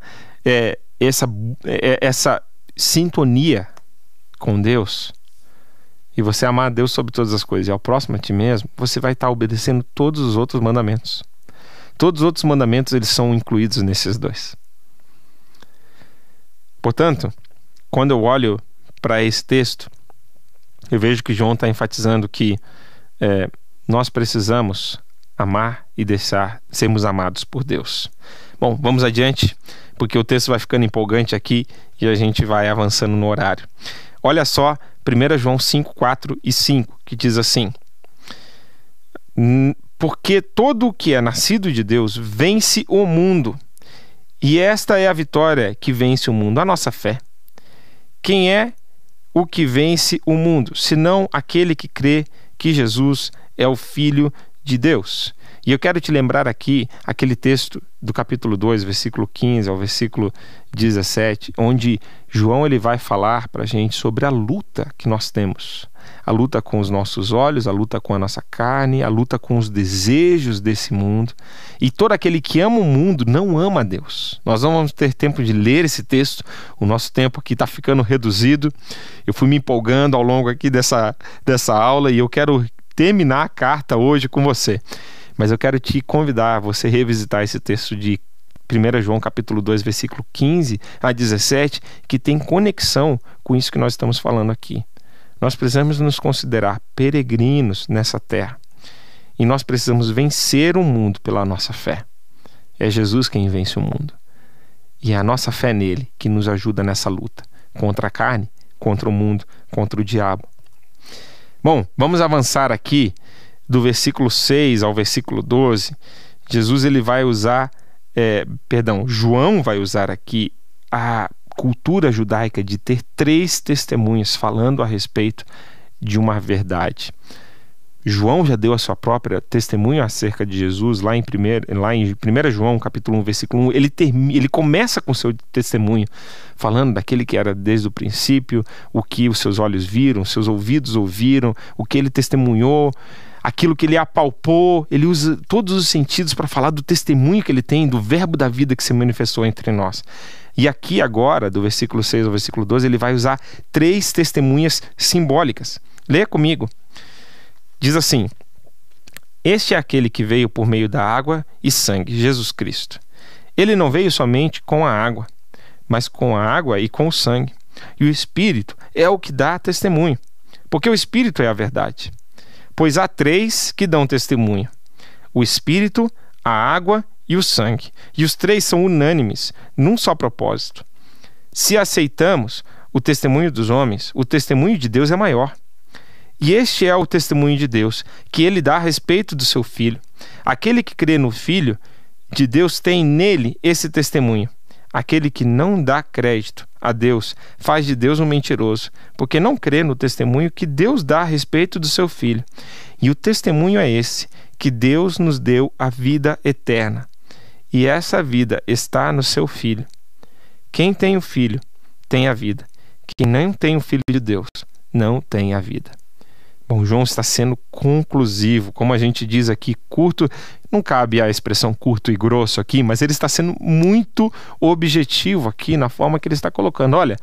essa sintonia com Deus, e você amar a Deus sobre todas as coisas e ao próximo a ti mesmo, você vai estar obedecendo todos os outros mandamentos. Todos os outros mandamentos, eles são incluídos nesses 2. Portanto, quando eu olho para esse texto, eu vejo que João está enfatizando que nós precisamos amar e deixar sermos amados por Deus. Bom, vamos adiante, porque o texto vai ficando empolgante aqui e a gente vai avançando no horário. Olha só, 1 João 5, 4 e 5, que diz assim: porque todo o que é nascido de Deus vence o mundo, e esta é a vitória que vence o mundo, a nossa fé. Quem é o que vence o mundo, senão aquele que crê que Jesus é o Filho de Deus? E eu quero te lembrar aqui aquele texto do capítulo 2, versículo 15 ao versículo 17, onde João ele vai falar para a gente sobre a luta que nós temos. A luta com os nossos olhos, a luta com a nossa carne, a luta com os desejos desse mundo. E todo aquele que ama o mundo não ama a Deus. Nós não vamos ter tempo de ler esse texto, o nosso tempo aqui está ficando reduzido. Eu fui me empolgando ao longo aqui dessa aula e eu quero terminar a carta hoje com você. Mas eu quero te convidar a você revisitar esse texto de 1 João capítulo 2, versículo 15 a 17, que tem conexão com isso que nós estamos falando aqui. Nós precisamos nos considerar peregrinos nessa terra. E nós precisamos vencer o mundo pela nossa fé. É Jesus quem vence o mundo. E é a nossa fé nele que nos ajuda nessa luta contra a carne, contra o mundo, contra o diabo. Bom, vamos avançar aqui do versículo 6 ao versículo 12. João vai usar aqui a cultura judaica de ter 3 testemunhas falando a respeito de uma verdade. João já deu a sua própria testemunha acerca de Jesus lá em 1 João capítulo 1, versículo 1. Ele começa com o seu testemunho, falando daquele que era desde o princípio, o que os seus olhos viram, seus ouvidos ouviram, o que ele testemunhou, aquilo que ele apalpou. Ele usa todos os sentidos para falar do testemunho que ele tem, do verbo da vida que se manifestou entre nós. E aqui agora, do versículo 6 ao versículo 12, ele vai usar 3 testemunhas simbólicas. Leia comigo. Diz assim: este é aquele que veio por meio da água e sangue, Jesus Cristo. Ele não veio somente com a água, mas com a água e com o sangue. E o Espírito é o que dá testemunho, porque o Espírito é a verdade. Pois há 3 que dão testemunho: o Espírito, a água e o sangue. E os 3 são unânimes, num só propósito. Se aceitamos o testemunho dos homens, o testemunho de Deus é maior. E este é o testemunho de Deus, que ele dá a respeito do seu Filho. Aquele que crê no Filho de Deus tem nele esse testemunho. Aquele que não dá crédito a Deus faz de Deus um mentiroso, porque não crê no testemunho que Deus dá a respeito do seu Filho. E o testemunho é esse, que Deus nos deu a vida eterna. E essa vida está no seu Filho. Quem tem o Filho tem a vida. Quem não tem o Filho de Deus não tem a vida. Bom, João está sendo conclusivo, como a gente diz aqui, curto. Não cabe a expressão curto e grosso aqui, mas ele está sendo muito objetivo aqui na forma que ele está colocando. Olha,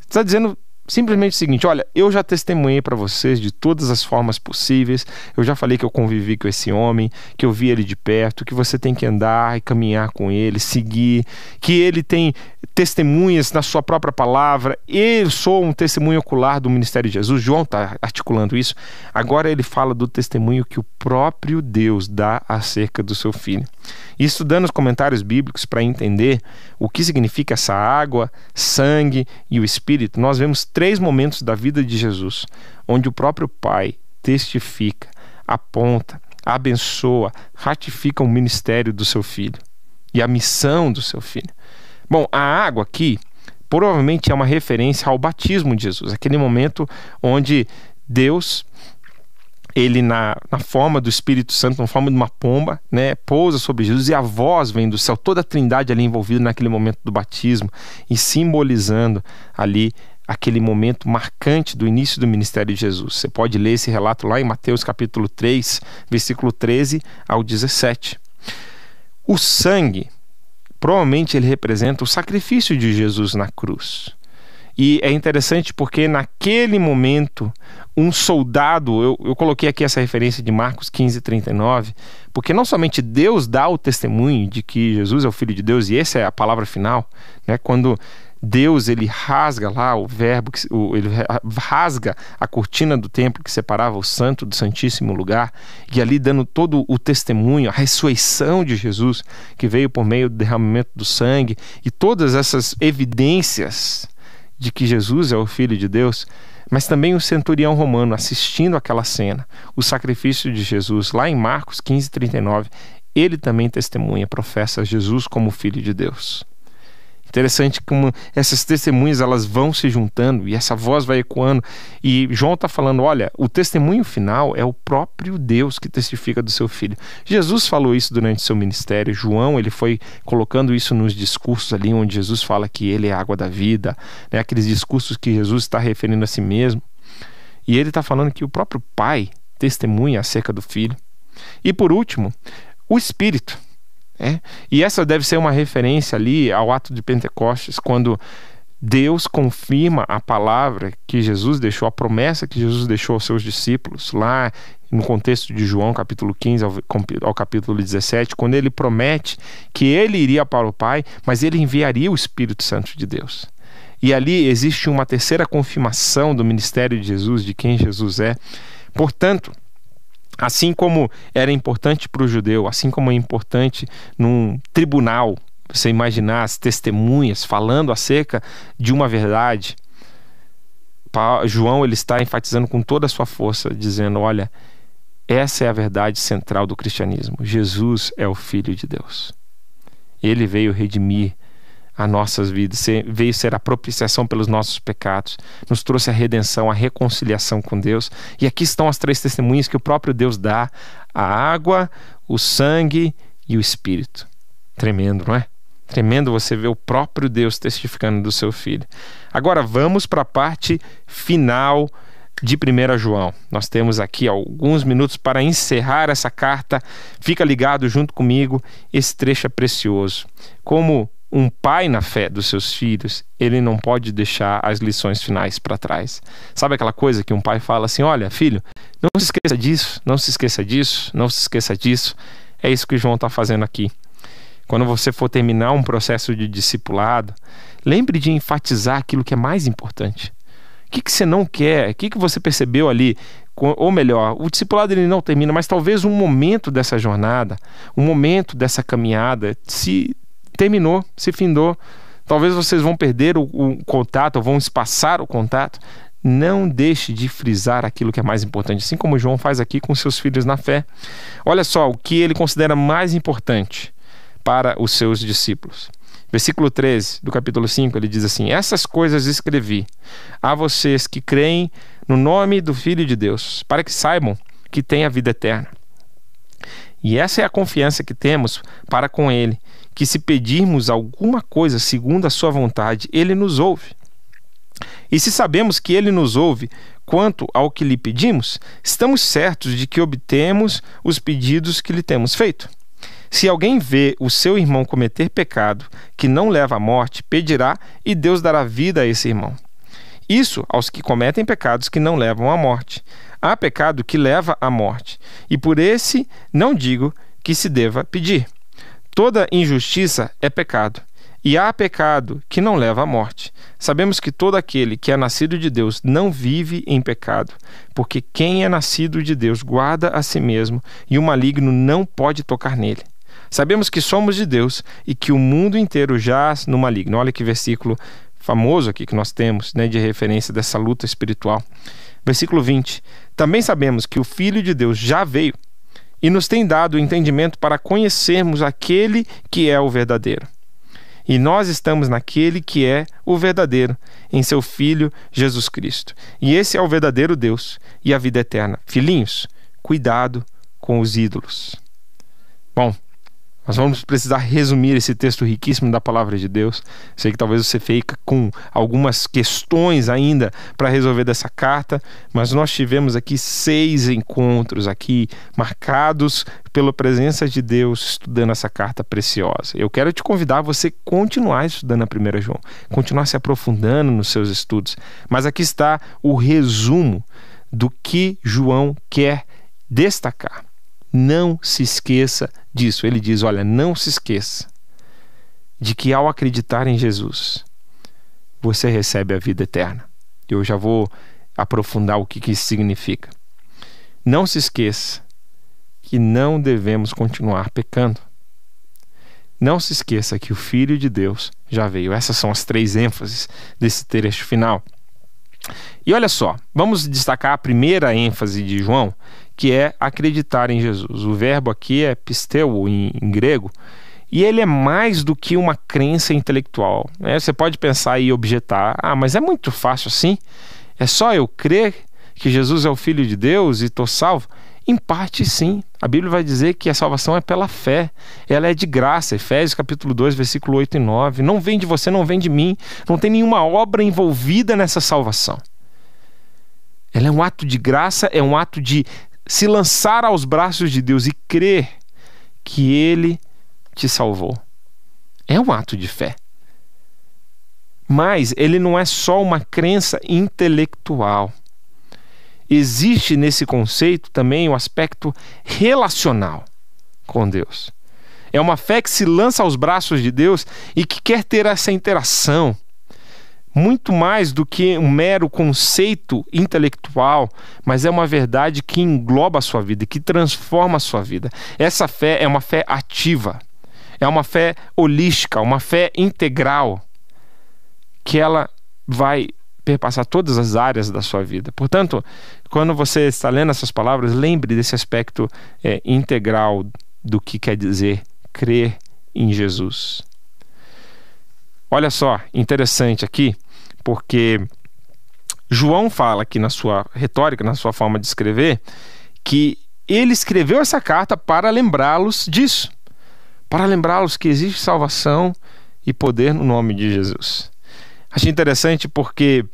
está dizendo simplesmente o seguinte: olha, eu já testemunhei para vocês de todas as formas possíveis, eu já falei que eu convivi com esse homem, que eu vi ele de perto, que você tem que andar e caminhar com ele, seguir, que ele tem testemunhas na sua própria palavra. Eu sou um testemunho ocular do ministério de Jesus. João está articulando isso. Agora ele fala do testemunho que o próprio Deus dá acerca do seu Filho. E estudando os comentários bíblicos para entender o que significa essa água, sangue e o Espírito, nós vemos 3 3 momentos da vida de Jesus, onde o próprio Pai testifica, aponta, abençoa, ratifica o ministério do seu Filho e a missão do seu Filho. Bom, a água aqui provavelmente é uma referência ao batismo de Jesus, aquele momento onde Deus, ele na forma do Espírito Santo, na forma de uma pomba, né, pousa sobre Jesus e a voz vem do céu, toda a trindade ali envolvida naquele momento do batismo e simbolizando ali aquele momento marcante do início do ministério de Jesus. Você pode ler esse relato lá em Mateus capítulo 3, versículo 13 ao 17. O sangue, provavelmente ele representa o sacrifício de Jesus na cruz. E é interessante porque naquele momento, um soldado, eu coloquei aqui essa referência de Marcos 15:39, porque não somente Deus dá o testemunho de que Jesus é o Filho de Deus, e essa é a palavra final, né? Quando Deus ele rasga lá o verbo, ele rasga a cortina do templo que separava o santo do santíssimo lugar, e ali dando todo o testemunho, a ressurreição de Jesus, que veio por meio do derramamento do sangue, e todas essas evidências de que Jesus é o Filho de Deus, mas também o centurião romano assistindo aquela cena, o sacrifício de Jesus, lá em Marcos 15:39, ele também testemunha, professa Jesus como Filho de Deus. Interessante como essas testemunhas elas vão se juntando e essa voz vai ecoando, e João está falando, olha, o testemunho final é o próprio Deus que testifica do seu Filho. Jesus falou isso durante seu ministério. João ele foi colocando isso nos discursos ali onde Jesus fala que ele é a água da vida, né? Aqueles discursos que Jesus está referindo a si mesmo, e ele está falando que o próprio Pai testemunha acerca do Filho. E por último, o Espírito. E essa deve ser uma referência ali ao ato de Pentecostes, quando Deus confirma a palavra que Jesus deixou, a promessa que Jesus deixou aos seus discípulos, lá no contexto de João, capítulo 15 ao capítulo 17, quando ele promete que ele iria para o Pai, mas ele enviaria o Espírito Santo de Deus. E ali existe uma terceira confirmação do ministério de Jesus, de quem Jesus é. Portanto, assim como era importante para o judeu, assim como é importante num tribunal, você imaginar as testemunhas falando acerca de uma verdade, João ele está enfatizando com toda a sua força, dizendo, olha, essa é a verdade central do cristianismo. Jesus é o Filho de Deus. Ele veio redimir as nossas vidas, veio ser a propiciação pelos nossos pecados, nos trouxe a redenção, a reconciliação com Deus. E aqui estão as 3 testemunhas que o próprio Deus dá: a água, o sangue e o Espírito. Tremendo, não é? Tremendo você ver o próprio Deus testificando do seu Filho. Agora vamos para a parte final de 1 João. Nós temos aqui alguns minutos para encerrar essa carta. Fica ligado junto comigo, esse trecho é precioso. Como um pai na fé dos seus filhos, ele não pode deixar as lições finais para trás. Sabe aquela coisa que um pai fala assim, olha, filho, não se esqueça disso, não se esqueça disso, não se esqueça disso. É isso que João está fazendo aqui. Quando você for terminar um processo de discipulado, lembre de enfatizar aquilo que é mais importante. O que você não quer? O que você percebeu ali? Ou melhor, o discipulado ele não termina, mas talvez um momento dessa jornada, um momento dessa caminhada se terminou, se findou. Talvez vocês vão perder o contato, ou vão espaçar o contato. Não deixe de frisar aquilo que é mais importante, assim como João faz aqui com seus filhos na fé. Olha só o que ele considera mais importante para os seus discípulos. Versículo 13 do capítulo 5, ele diz assim: essas coisas escrevi a vocês que creem no nome do Filho de Deus, para que saibam que têm a vida eterna. E essa é a confiança que temos para com Ele, que se pedirmos alguma coisa segundo a sua vontade, Ele nos ouve. E se sabemos que Ele nos ouve quanto ao que lhe pedimos, estamos certos de que obtemos os pedidos que lhe temos feito. Se alguém vê o seu irmão cometer pecado que não leva à morte, pedirá e Deus dará vida a esse irmão. Isso aos que cometem pecados que não levam à morte. Há pecado que leva à morte, e por esse não digo que se deva pedir. Toda injustiça é pecado, e há pecado que não leva à morte. Sabemos que todo aquele que é nascido de Deus não vive em pecado, porque quem é nascido de Deus guarda a si mesmo, e o maligno não pode tocar nele. Sabemos que somos de Deus e que o mundo inteiro jaz no maligno. Olha que versículo famoso aqui que nós temos, né, de referência dessa luta espiritual. Versículo 20. Também sabemos que o Filho de Deus já veio e nos tem dado o entendimento para conhecermos aquele que é o verdadeiro. E nós estamos naquele que é o verdadeiro, em seu Filho Jesus Cristo. E esse é o verdadeiro Deus e a vida eterna. Filhinhos, cuidado com os ídolos. Bom, nós vamos precisar resumir esse texto riquíssimo da palavra de Deus. Sei que talvez você fique com algumas questões ainda para resolver dessa carta, mas nós tivemos aqui 6 encontros aqui marcados pela presença de Deus estudando essa carta preciosa. Eu quero te convidar a você continuar estudando a 1 João, continuar se aprofundando nos seus estudos. Mas aqui está o resumo do que João quer destacar. Não se esqueça disso. Ele diz, olha, não se esqueça de que ao acreditar em Jesus, você recebe a vida eterna. Eu já vou aprofundar o que isso significa. Não se esqueça que não devemos continuar pecando. Não se esqueça que o Filho de Deus já veio. Essas são as 3 ênfases desse trecho final. E olha só, vamos destacar a primeira ênfase de João, que é acreditar em Jesus. O verbo aqui é pisteu em grego, e ele é mais do que uma crença intelectual. Você pode pensar e objetar, mas é muito fácil assim? É só eu crer que Jesus é o Filho de Deus e estou salvo? Em parte sim. A Bíblia vai dizer que a salvação é pela fé. Ela é de graça. Efésios capítulo 2, versículo 8 e 9. Não vem de você, não vem de mim. Não tem nenhuma obra envolvida nessa salvação. Ela é um ato de graça, é um ato de se lançar aos braços de Deus e crer que Ele te salvou. É um ato de fé. Mas ele não é só uma crença intelectual. Existe nesse conceito também o aspecto relacional com Deus. É uma fé que se lança aos braços de Deus e que quer ter essa interação. Muito mais do que um mero conceito intelectual, mas é uma verdade que engloba a sua vida, que transforma a sua vida. Essa fé é uma fé ativa, é uma fé holística, uma fé integral, que ela vai perpassar todas as áreas da sua vida. Portanto, quando você está lendo essas palavras, lembre desse aspecto integral do que quer dizer crer em Jesus. Olha só, interessante aqui, porque João fala aqui na sua retórica, na sua forma de escrever, que ele escreveu essa carta para lembrá-los disso, para lembrá-los que existe salvação e poder no nome de Jesus. Achei interessante porque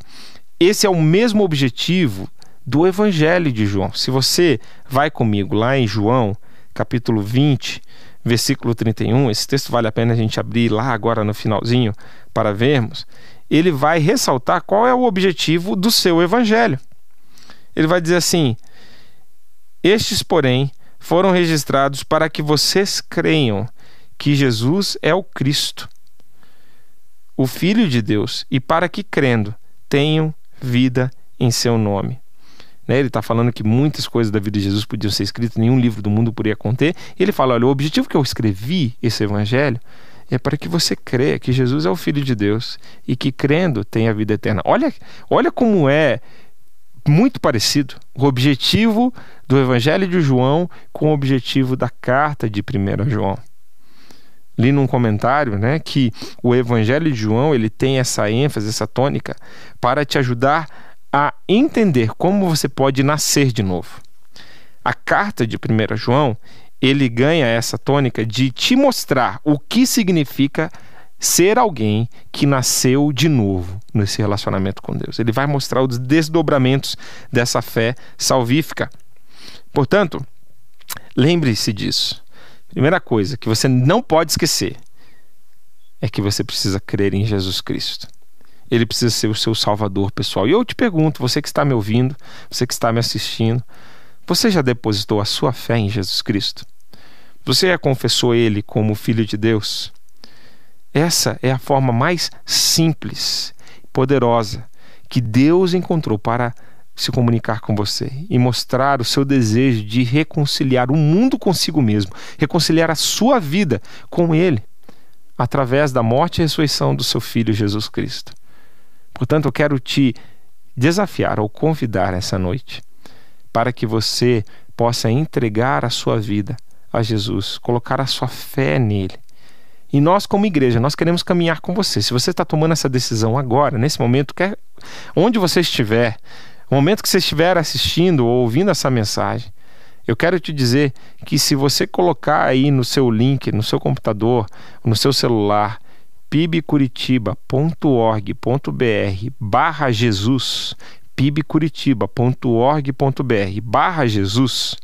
esse é o mesmo objetivo do Evangelho de João. Se você vai comigo lá em João, capítulo 20, versículo 31, esse texto vale a pena a gente abrir lá agora no finalzinho para vermos. Ele vai ressaltar qual é o objetivo do seu Evangelho. Ele vai dizer assim: estes, porém, foram registrados para que vocês creiam que Jesus é o Cristo, o Filho de Deus, e para que, crendo, tenham vida em seu nome. Ele está falando que muitas coisas da vida de Jesus podiam ser escritas, nenhum livro do mundo poderia conter. E ele fala, olha, o objetivo que eu escrevi esse evangelho é para que você creia que Jesus é o Filho de Deus e que, crendo, tenha vida eterna. Olha como é muito parecido o objetivo do Evangelho de João com o objetivo da carta de 1 João. Li num comentário, que o Evangelho de João ele tem essa ênfase, essa tônica, para te ajudar a entender como você pode nascer de novo. A carta de 1 João, ele ganha essa tônica de te mostrar o que significa ser alguém que nasceu de novo nesse relacionamento com Deus. Ele vai mostrar os desdobramentos dessa fé salvífica. Portanto, lembre-se disso. Primeira coisa que você não pode esquecer é que você precisa crer em Jesus Cristo. Ele precisa ser o seu salvador pessoal. E eu te pergunto, você que está me ouvindo, você que está me assistindo, você já depositou a sua fé em Jesus Cristo? Você já confessou Ele como Filho de Deus? Essa é a forma mais simples, poderosa, que Deus encontrou para se comunicar com você e mostrar o seu desejo de reconciliar o mundo consigo mesmo, reconciliar a sua vida com Ele, através da morte e ressurreição do seu Filho Jesus Cristo. Portanto, eu quero te desafiar ou convidar essa noite para que você possa entregar a sua vida a Jesus, colocar a sua fé nele. E nós, como igreja, nós queremos caminhar com você. Se você está tomando essa decisão agora, nesse momento, onde você estiver, no momento que você estiver assistindo ou ouvindo essa mensagem, eu quero te dizer que se você colocar aí no seu link, no seu computador, no seu celular, pibcuritiba.org.br/Jesus, pibcuritiba.org.br/Jesus,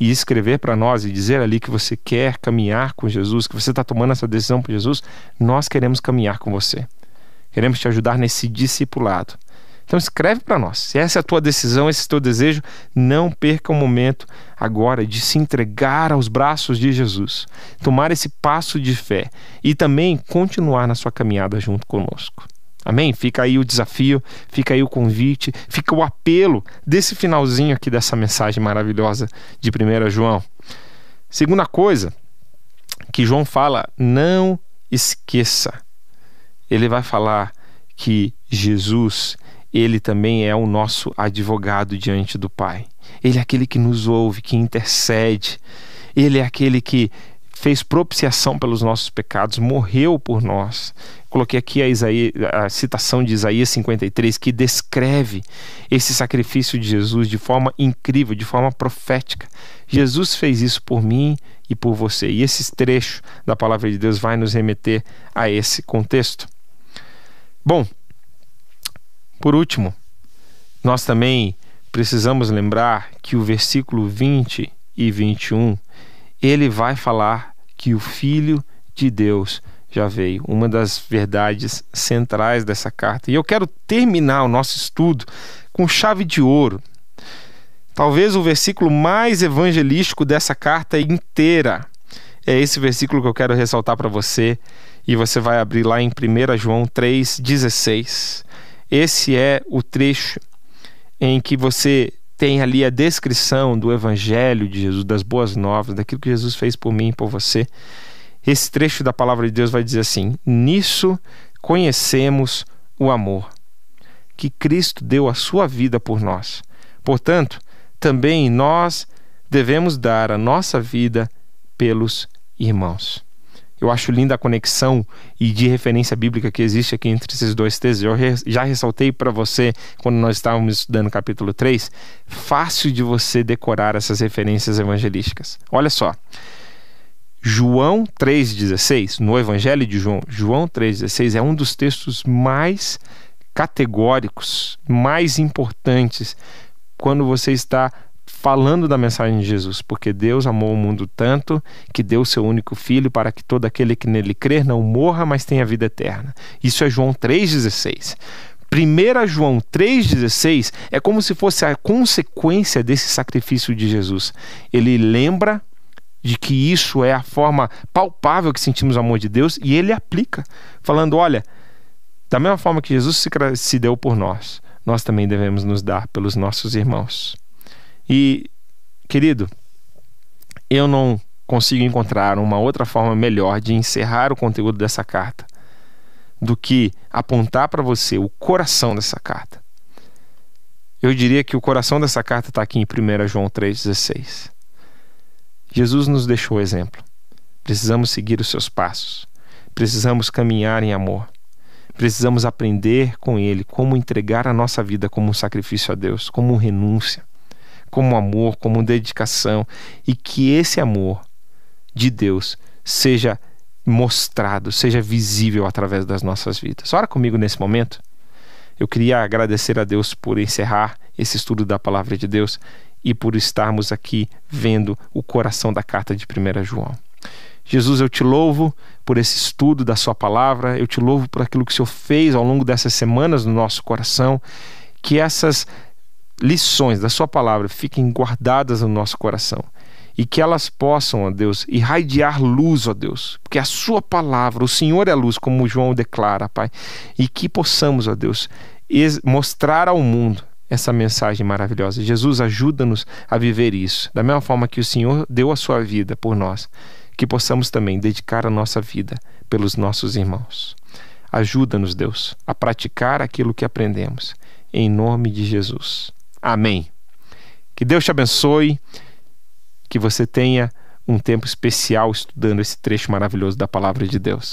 e escrever para nós e dizer ali que você quer caminhar com Jesus, que você está tomando essa decisão por Jesus, nós queremos caminhar com você. Queremos te ajudar nesse discipulado. Então escreve para nós. Se essa é a tua decisão, esse é o teu desejo, não perca o momento agora de se entregar aos braços de Jesus, tomar esse passo de fé e também continuar na sua caminhada junto conosco. Amém? Fica aí o desafio, fica aí o convite, fica o apelo desse finalzinho aqui dessa mensagem maravilhosa de 1 João. Segunda coisa que João fala, não esqueça. Ele vai falar que Jesus, ele também é o nosso advogado diante do Pai. Ele é aquele que nos ouve, que intercede. Ele é aquele que fez propiciação pelos nossos pecados, morreu por nós. Coloquei aqui a citação de Isaías 53, que descreve esse sacrifício de Jesus de forma incrível, de forma profética. Jesus fez isso por mim e por você. E esse trecho da palavra de Deus vai nos remeter a esse contexto. Bom, por último, nós também precisamos lembrar que o versículo 20 e 21, ele vai falar que o Filho de Deus já veio, uma das verdades centrais dessa carta. E eu quero terminar o nosso estudo com chave de ouro. Talvez o versículo mais evangelístico dessa carta inteira. É esse versículo que eu quero ressaltar para você. E você vai abrir lá em 1 João 3,16. Esse é o trecho em que você tem ali a descrição do Evangelho de Jesus, das boas novas, daquilo que Jesus fez por mim e por você. Esse trecho da palavra de Deus vai dizer assim: nisso conhecemos o amor, que Cristo deu a sua vida por nós. Portanto, também nós devemos dar a nossa vida pelos irmãos. Eu acho linda a conexão e de referência bíblica que existe aqui entre esses dois textos. Eu já ressaltei para você, quando nós estávamos estudando o capítulo 3, fácil de você decorar essas referências evangelísticas. Olha só, João 3,16, no Evangelho de João, João 3,16 é um dos textos mais categóricos, mais importantes, quando você está falando da mensagem de Jesus, porque Deus amou o mundo tanto que deu o seu único filho para que todo aquele que nele crer não morra, mas tenha vida eterna. Isso é João 3,16. 1 João 3,16 é como se fosse a consequência desse sacrifício de Jesus. Ele lembra de que isso é a forma palpável que sentimos o amor de Deus e ele aplica, falando, olha, da mesma forma que Jesus se deu por nós, nós também devemos nos dar pelos nossos irmãos. E, querido, eu não consigo encontrar uma outra forma melhor de encerrar o conteúdo dessa carta do que apontar para você o coração dessa carta. Eu diria que o coração dessa carta está aqui em 1 João 3,16. Jesus nos deixou o exemplo. Precisamos seguir os seus passos. Precisamos caminhar em amor. Precisamos aprender com Ele como entregar a nossa vida como um sacrifício a Deus, como renúncia, como amor, como dedicação, e que esse amor de Deus seja mostrado, seja visível através das nossas vidas. Ora comigo nesse momento. Eu queria agradecer a Deus por encerrar esse estudo da Palavra de Deus e por estarmos aqui vendo o coração da carta de 1 João. Jesus, eu te louvo por esse estudo da sua palavra, eu te louvo por aquilo que o Senhor fez ao longo dessas semanas no nosso coração, que essas lições da sua palavra fiquem guardadas no nosso coração e que elas possam, ó Deus, irradiar luz, ó Deus, porque a sua palavra, o Senhor é a luz, como João declara, Pai, e que possamos, ó Deus, mostrar ao mundo essa mensagem maravilhosa. Jesus, ajuda-nos a viver isso, da mesma forma que o Senhor deu a sua vida por nós, que possamos também dedicar a nossa vida pelos nossos irmãos. Ajuda-nos, Deus, a praticar aquilo que aprendemos. Em nome de Jesus. Amém. Que Deus te abençoe, que você tenha um tempo especial estudando esse trecho maravilhoso da Palavra de Deus.